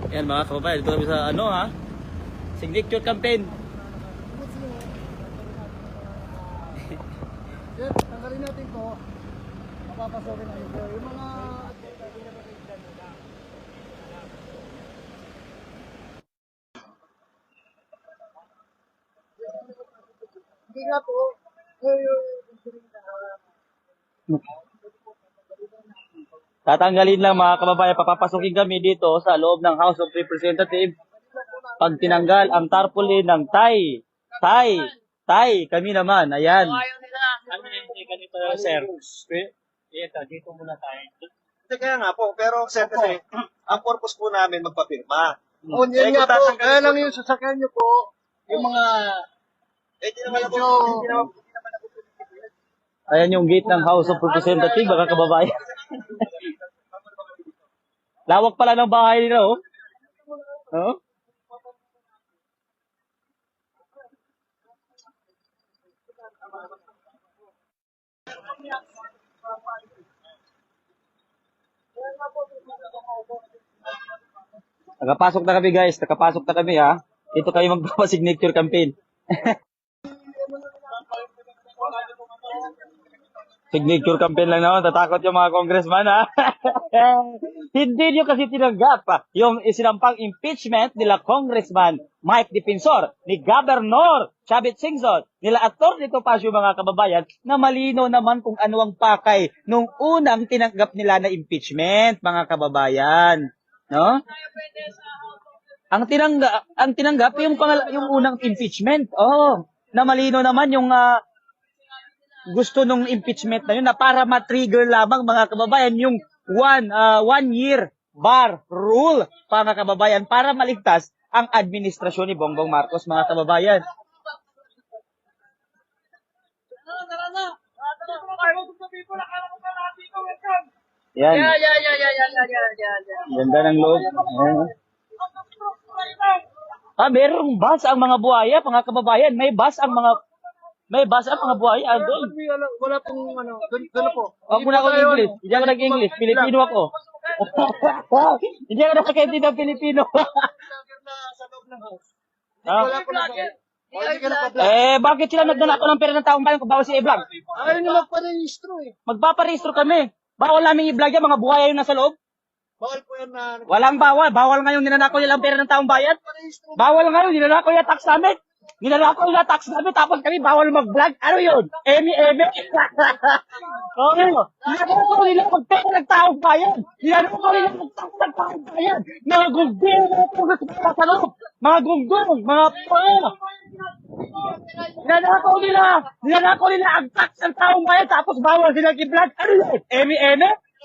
Yan mga kababayan, dito kami sa ano ha, signature campaign. Sir, tanggalin natin to. Mapapasokin na ito. Yung mga... Hindi nga po. Tatanggalin lang mga kababayan, papapasukin kami dito sa loob ng House of Representatives. Pag tinanggal ang tarpaulin ng Tay, kami naman, ayan. Hindi ganito, sir. Ito, dito muna tayo. Hindi kaya nga po, pero sir kasi, ang purpose po namin magpapirma. O, yun nga po. Kaya lang yung sasakyan nyo po. Yung mga... Hindi naman po, Ayan yung gate ng House of Representatives, mga kababayan. Lawak pala ng bahay nila, oh. Oh? Nakapasok na kami guys, nakapasok na kami ha. Dito kayo magpapasignature campaign. Signature campaign lang naman, tatakot yung mga congressman ha. Hindi nyo kasi tinanggap yung isinampang impeachment nila Congressman Mike Defensor, ni Governor Chavit Singson, nila Atty. Topacio mga kababayan, na malino naman kung ano ang pakay nung unang tinanggap nila na impeachment mga kababayan. No? Ang tinanggap yung unang impeachment. Oh, na malino naman yung gusto nung impeachment na yun na para ma-trigger lamang mga kababayan yung one year bar rule mga kababayan para maligtas ang administrasyon ni Bongbong Marcos mga kababayan. Yan. Ganda ng loob. Merong bus ang mga buhaya mga kababayan. May bus ang mga buhaya. Doon. Wala pong ano. Doon po. Huwag muna ako English. Hindi ako nag-English. Pilipino ako. Hindi ako nakakaintindi ng Pilipino. Sa loob ng house. Wala po na. Bakit sila nagdanako ng pera ng taong bayan kung bawal si i-vlog? Ayaw nyo magparehistro eh. Magpaparehistro kami. Bawal namin i-vlog yan, mga buhaya yung nasa loob. Bawal po yan na... Walang bawal. Bawal ngayon ninanakaw nilang pera ng taong bayan. Bawal ngayon ninanakaw yung tax namin. Ninanakaw yung tax namin tapos kami bawal mag-vlog. Ano yun? Eme. Okay. Ninanakaw nila magpera ng taong bayan. Ninanakaw nila mag-tax ng taong bayan. Mga gunggong, mga pugas sa loob. Mga gunggong, mga pera. Ninanakaw nila ang tax ng taong bayan tapos bawal sila i-vlog. Ano yun? Eme.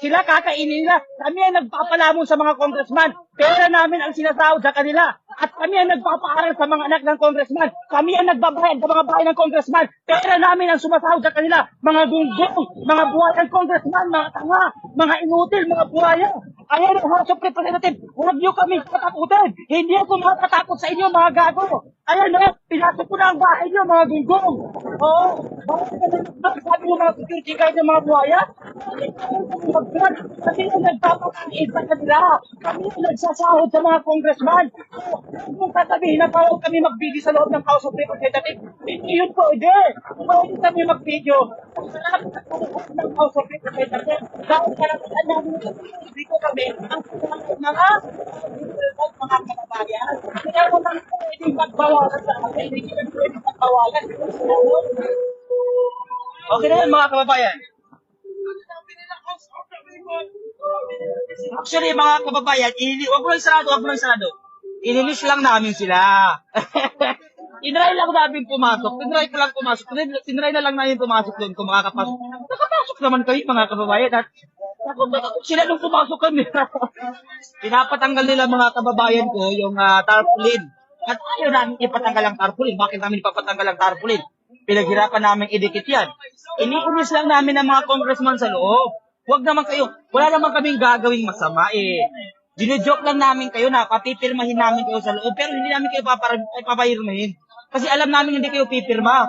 Sila kakainin nila. Kami ang nagpapalamon sa mga congressman. Pera namin ang sinasahod sa kanila. At kami ang nagpapaaral sa mga anak ng congressman. Kami ang nagbabayad sa mga bahay ng congressman. Pera namin ang sumasahod sa kanila. Mga gunggong, mga buhayang congressman, mga tanga, mga inutil, mga buhaya. Ayan ang House of Representatives. Huwag niyo kami katakutin. Hindi ako makatakot sa inyo, mga gago. Ayan o, pinasok ko na ang bahay niyo, mga gunggong. Oo, sabi niyo mga security guard ng mga buhaya. Kasi yung nagpapakain sa kanila. Kami yung nagsasahod sa mga congressman. Kung sasabihin na parang kami mag-video sa loob ng House of Representatives, hindi yun pwede. Kung pwede kami mag-video, ng House of Representatives, dahil kalapatan namin dito kami ang mga kababayan. Kaya mo lang pwede magbawalan sa akin, hindi kami pwede magbawalan. Okay na yan mga kababayan. Actually, mga kababayan, wag mo lang sarado. Ilinis lang namin sila. Tinry lang namin pumasok. Tinry na lang namin pumasok doon kung makakapasok. Nakapasok naman kayo, mga kababayan. At sila nung pumasok kami. Pinapatanggal nila mga kababayan ko yung tarpaulin. At ayaw namin ipatanggal ang tarpaulin. Bakit namin ipapatanggal ang tarpaulin? Pinaghirapan namin idikit yan. Iniunis lang namin ang mga congressman sa loob. Huwag naman kayo, wala naman kaming gagawing masama eh. Dino-joke lang namin kayo na papipirmahin namin kayo sa loob, pero hindi namin kayo papapirmahin. Kasi alam namin hindi kayo pipirma.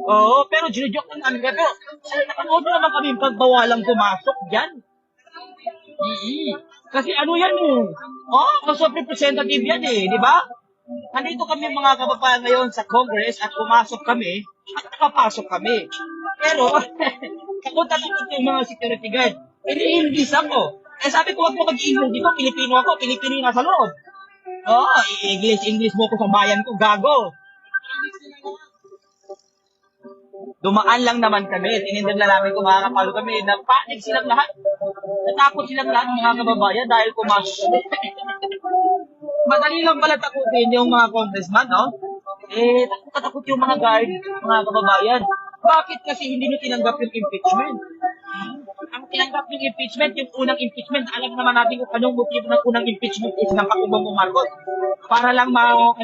Oo, pero dino-joke lang namin kayo. Pero nakanood naman kami pagbawalang pumasok dyan. Kasi ano yan eh. Oh, House of Representative yan eh, di ba? Nandito kami mga kababayan ngayon sa Congress at pumasok kami at nakapasok kami. Pero, kakunta lang ito yung mga security guard. Ini-English ako. Eh sabi ko, wag mo mag-English dito, Pilipino ako, Pilipino yung nasa loob. Oo, English mo ko sa bayan ko, gago. Dumaan lang naman kami, tinindan na namin kung makakapalo kami. Nagpanik silang lahat. Natakot silang lahat mga kababayan dahil pumasok kami. Madali lang pala takutin yung mga congressman, no? Eh, takot yung mga guard, mga kababayan. Bakit kasi hindi nyo tinanggap yung impeachment? Ang tinanggap yung impeachment, yung unang impeachment, alam naman natin kung anong motibo ng unang impeachment is ng Pangulong Marcos. Para lang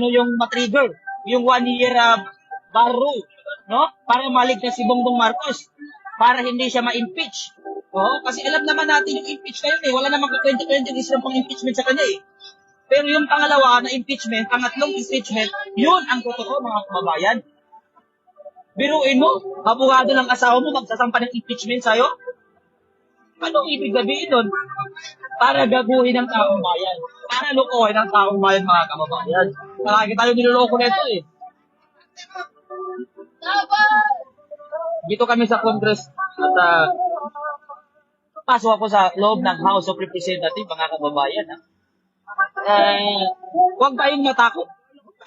yung matrigger, yung 1 year bar rule, no? Para maligtas si Bongbong Marcos, para hindi siya ma-impeach. Oo, kasi alam naman natin yung impeach kayo eh, wala namang 2020 is lang pang impeachment sa kanya eh. Pero yung pangalawa na impeachment, pangatlong impeachment, yun ang totoo mga kababayan. Biruin mo, abogado ng asawa mo magsasampa ng impeachment sa'yo? Anong ibig sabihin nun? Para gaguhin ng taong bayan. Para lukohin ng taong bayan mga kababayan. Palagi tayo niloloko nito eh. Dito kami sa Congress at pasok ako sa loob ng House of Representatives mga kababayan. Huwag tayong matakot.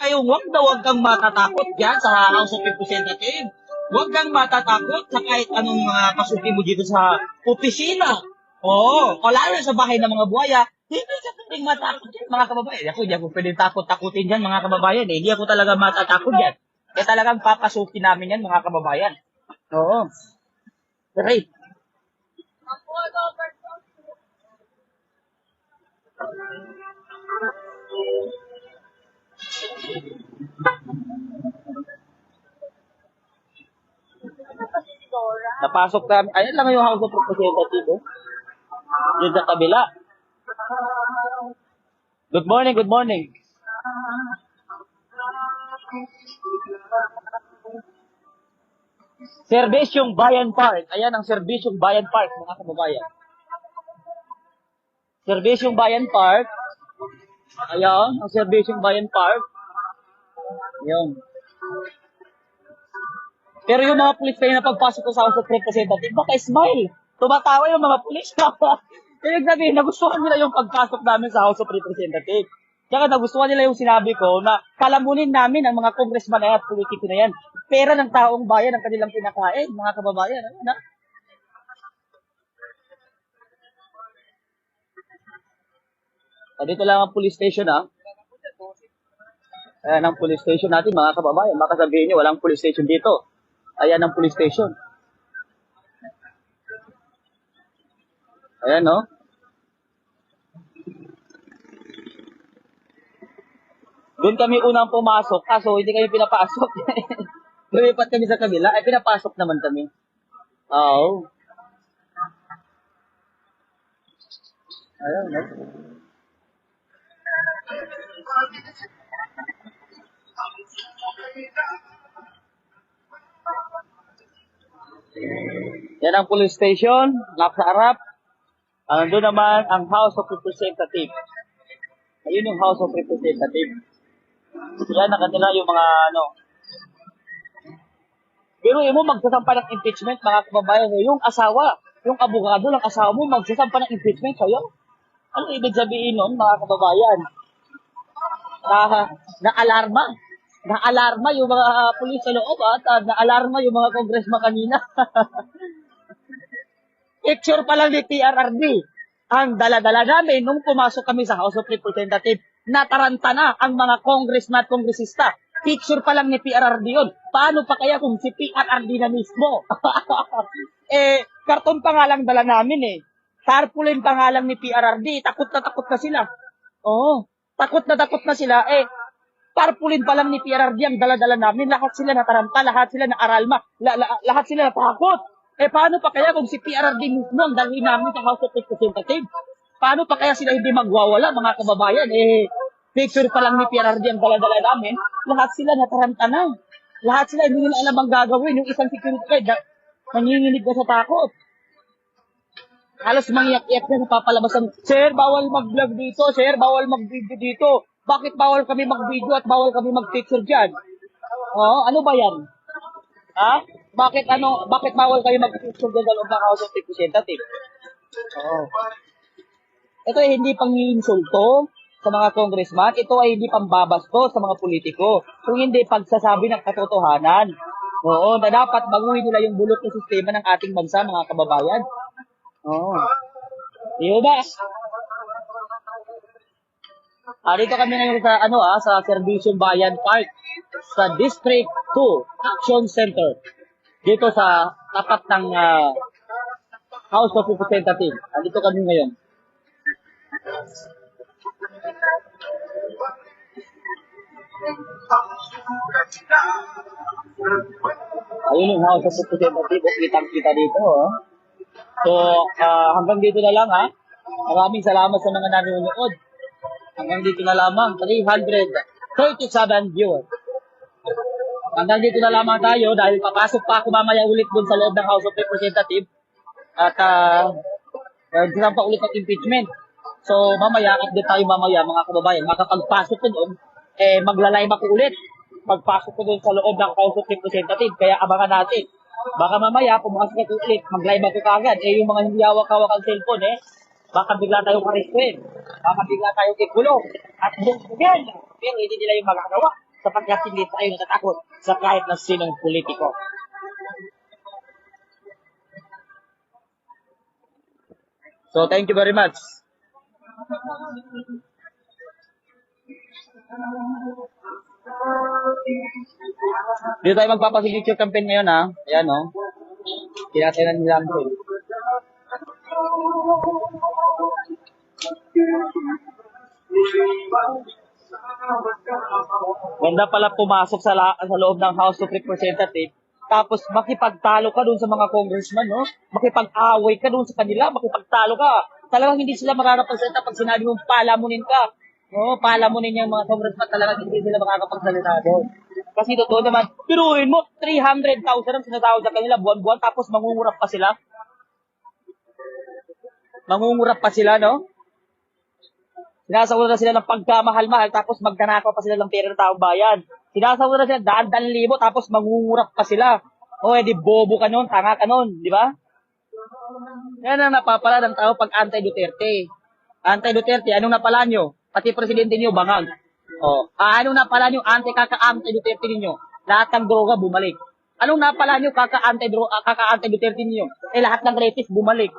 Huwag kang matatakot dyan sa House of Representatives. Huwag kang matatakot sa kahit anong mga pasuki mo dito sa opisina. Oo, o lalo sa bahay ng mga buhaya, hindi ka pwedeng matakot dyan, mga kababayan. Hindi ako pwedeng takutin dyan, mga kababayan. Hindi ako talaga matatakot dyan. Kaya talagang papasukin namin yan, mga kababayan. Oo. Great. Napasok kami. Ayan lang yung House of Representatives. Diyan sa kabila. Good morning, good morning. Serbisyong Bayan Park. Ayan ang Serbisyong Bayan Park, mga kababayan. Serbisyong Bayan Park. Ayan, ang Serbisyong Bayan Park. Ayan. Pero yung mga pulis kayo na pagpasok ko sa House of Representatives, baka smile. Tumatawa yung mga pulis. Ibig sabihin, nagustuhan nila yung pagpasok namin sa House of Representatives. Kaya nagustuhan nila yung sinabi ko na palamunin namin ang mga congressman at politiko na yan. Pera ng taong bayan ang kanilang pinakain, mga kababayan. Ano na? Dito lang ang police station, ha? Ayan ang police station natin, mga kababayan. Baka sabihin nyo, walang police station dito. Ayan ang police station. Ayan, no? Doon kami unang pumasok, kaso hindi kami pinapasok. Lumipat kami sa kabila, ay pinapasok naman kami. Oo. Ayan, no? Yan ang police station, nasa harap. Doon naman ang House of Representatives. Ayun yung House of Representatives. Yan na kanila yung mga Pero mo magsasampa ng impeachment, mga kababayan, yung asawa, yung abogado ng asawa mo magsasampa ng impeachment sa'yo. Ano ibig sabihin nun, mga kababayan? Na-alarma. Na-alarma yung mga pulis sa loob at na-alarma yung mga congressman kanina. Picture pa lang ni PRRD. Ang dala-dala namin nung pumasok kami sa House of Representatives, nataranta na ang mga congressman at kongresista. Picture pa lang ni PRRD yun. Paano pa kaya kung si PRRD na mismo? Karton pa nga lang dala namin eh. Tarpaulin pa nga lang ni PRRD. Takot na sila. Oo. Takot na sila. Tarpaulin pa lang ni PRRD ang dala-dala namin. Lahat sila nataranta. Lahat sila na-aralma. Lahat sila natakot. Paano pa kaya kung si PRRD mismo ang dalhin namin sa House of Representatives? Paano pa kaya sila hindi magwawala, mga kababayan? Picture pa lang ni PRRD ang dala-dala namin. Lahat sila nataranta na. Lahat sila hindi nila alam ang gagawin. Yung isang security guard, nanginginig na sa takot. Halos mangyak-yak na napapalabas ang, Sir, bawal mag-vlog dito. Sir, bawal mag-video dito. Bakit bawal kami mag-video at bawal kami mag-picture dyan? Oh, ano ba yan? Ha? Bakit bawal kayo mag-picture dyan sa loob ng House of Representatives? Oo. Ito ay hindi pang-iinsulto sa mga congressman. Ito ay hindi pambabasto sa mga politiko. Kung hindi pagsasabi ng katotohanan. Oo, na dapat baguhin nila yung bulok ng sistema ng ating bansa, mga kababayan. Oo. Di ba? Dito kami ngayon sa sa Servicium Bayan Park sa District 2 Action Center. Dito sa tapat ng House of Representatives. Dito kami ngayon. Ayun yung House of Representatives, kitang-kita dito. Oh. So, hanggang dito na lang ha. Maraming salamat sa mga nanonood. Hanggang dito na lamang, 337 viewers. Hanggang dito na lamang tayo dahil papasok pa ako mamaya ulit dun sa loob ng House of Representatives. At hindi pa ulit ng impeachment. So mamaya, update tayo mamaya mga kababayan. Makapagpasok ko doon, magla-live ako ulit. Pagpasok ko doon sa loob ng House of Representatives. Kaya abangan natin. Baka mamaya, pumasok ako ulit, mag-live ako kagad. Yung mga hindi hawak-hawak ang cellphone, baka bigla tayong kariswin. Baka bigla tayong ikulong. At bugyan. Pero hindi nila yung magagawa. Sapagkat hindi tayo natatakot sa kahit na sinong politiko. So, thank you very much. Dito tayo magpapasignature campaign ngayon ha. Ayan o. Tinatinan nila namin. Ganda pala pumasok sa loob ng House of Representatives. Tapos makipagtalo ka dun sa mga congressman, no? Makipag-away ka dun sa kanila, makipagtalo ka. Talagang hindi sila makakapagsalita pag sinabi mong palamunin ka. No, palamunin yung mga congressman, talagang hindi sila makakapagsalita doon. Kasi totoo naman, piruin mo, 300,000 ang sinatawag sa kanila buwan-buwan, tapos mangungurap pa sila. Mangungurap pa sila, no? Sinasawala na sila ng pagkamahal-mahal, tapos magkanakaw pa sila ng pera ng taong bayan. Sinasawala na sila daan-daan libo, tapos mangungurap pa sila. O, di bobo ka nun, tanga ka nun, di ba? Yan ang napapala ng tao pag anti-Duterte. Anti-Duterte, anong napala nyo? Pati presidente niyo, bangag. O, anong napala nyo? Anti-Duterte ninyo? Lahat ng droga, bumalik. Anong napala nyo? Kaka-anti-Duterte ninyo? Lahat ng rapist, bumalik.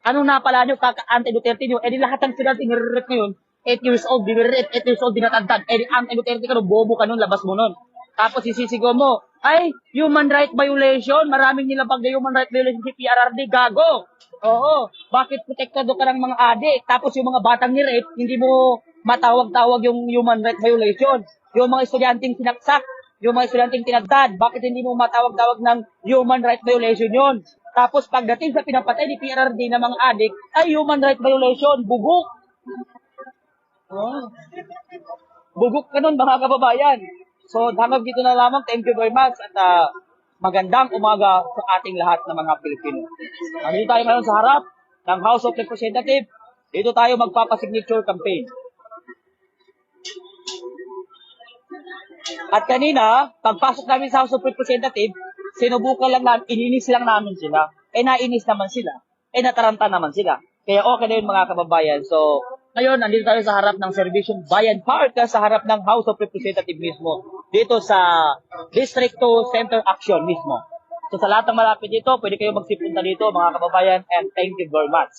Anong napala nyo? Kaka-anti-Duterte ninyo? Di lahat ng sila tinirrip ngayon, 8 years old, dinirrip, 8 years old, dinatagtag. Di anti-Duterte ka nun, bobo ka nun, labas mo nun. Tapos sisisigaw mo, ay, human right violation, maraming nilabag na human right violation si PRRD, gago. Oo, bakit protektado ka ng mga adik? Tapos yung mga batang ni-rape, hindi mo matawag-tawag yung human right violation. Yung mga estudyanteng sinaksak, yung mga estudyanteng tinagdad, bakit hindi mo matawag-tawag ng human right violation yun? Tapos pagdating sa pinapatay ni PRRD ng mga adik, ay human right violation, bugok. Oh. Bugok ka nun, mga kababayan. So, hanggang dito na lamang. Thank you very much. At magandang umaga sa ating lahat ng mga Pilipino. Nandito tayo ngayon sa harap ng House of Representatives. Dito tayo magpapasignature campaign. At kanina, pagpasok namin sa House of Representatives, sinubukan lang namin, ininis lang namin sila. Nainis naman sila. Nataranta naman sila. Kaya okay na yun mga kababayan. So, ngayon, nandito tayo sa harap ng Servicium Bayan Park, sa harap ng House of Representatives mismo. Dito sa District 2 Center Action mismo. So, sa lahat ng malapit dito, pwede kayo magsipunta dito mga kababayan, and thank you very much.